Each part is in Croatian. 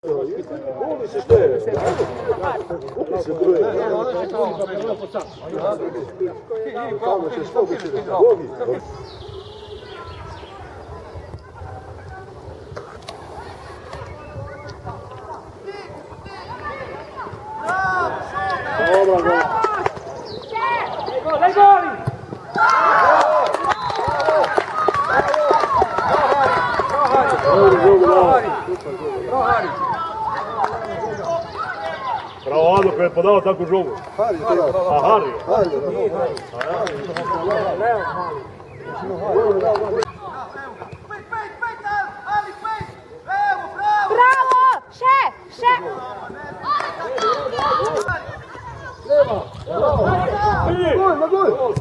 Buni se stoje. Buni se broje. Tamo će što biti Bogi. Dobro, Daj goli! Bravo, Ado, koji je podao takvu žogu. Hari. A, Hari. Bravo! Še! Na gol!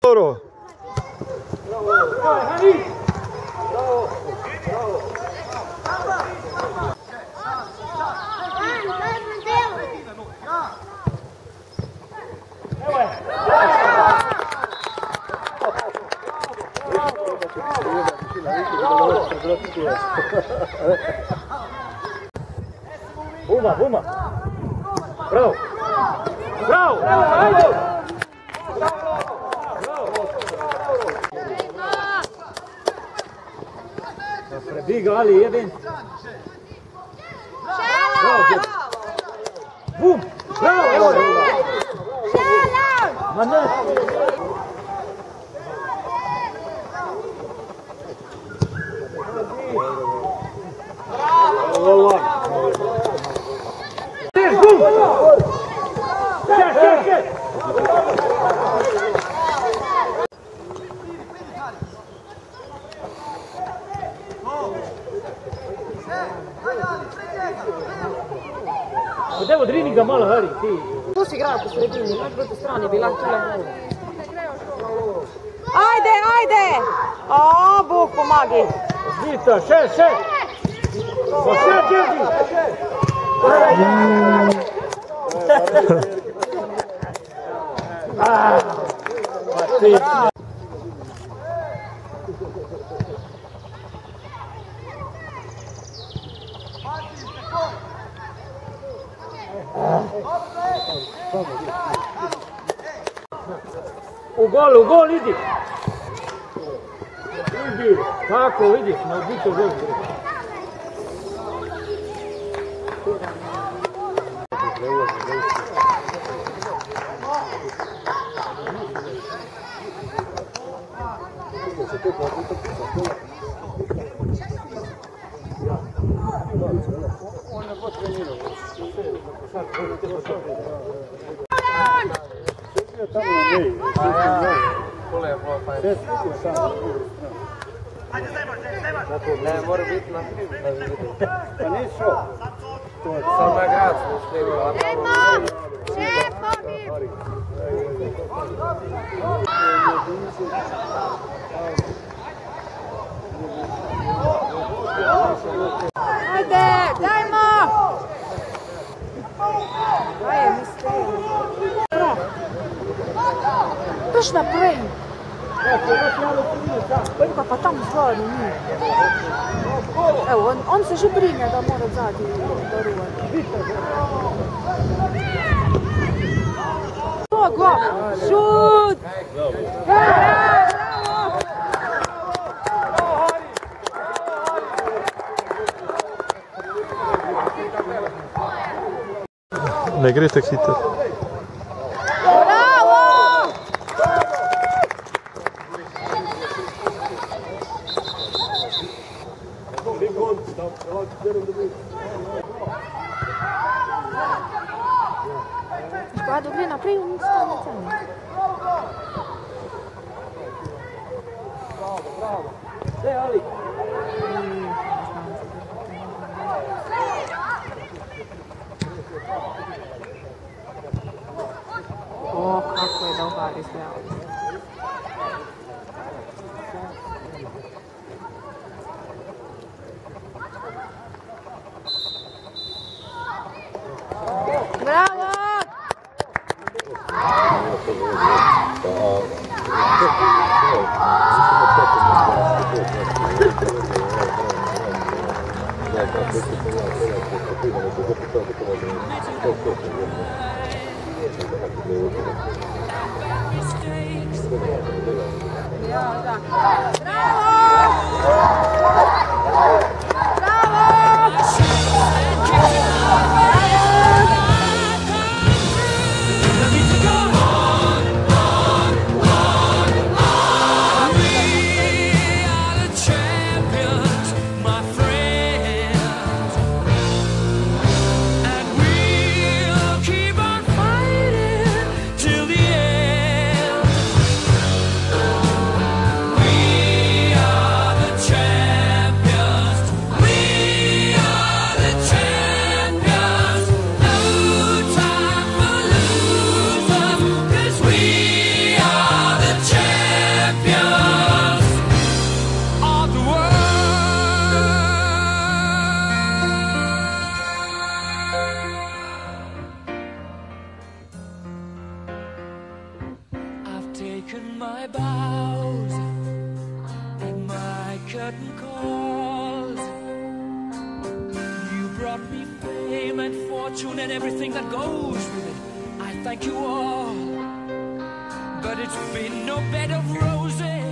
Dobro. Buma! Bravo! Prebiga Ali, jebem! Bum! Bravo! Ma ne! Evo drini ga malo, Hari, ti. Tu si igrao po sredini, imaš drugu stranu, bila tule. Ajde! O, Bog pomagi. Zbita, še! Pa še, Đerđi! Pa ti... U gol, idi! Idi, tako, vidiš, na odbitu gol. Ne, mora biti na krivu. Pa nisi šo? Samo je grad smo ušli. Ajde, dajmo! Kaj je, mi stojimo? Toš naprej! Pa tam stvarno nije. Evo, on se že brine da mora zadnji daruvati. To go! Šut! Ne gre tako hitro. Guarda, gre naprej, on stane tam. Bravo. Gdje, Ali? O, kako je dobar izgled. Bravo! Taken my bows and my curtain calls. You brought me fame and fortune and everything that goes with it. I thank you all, but it's been no bed of roses.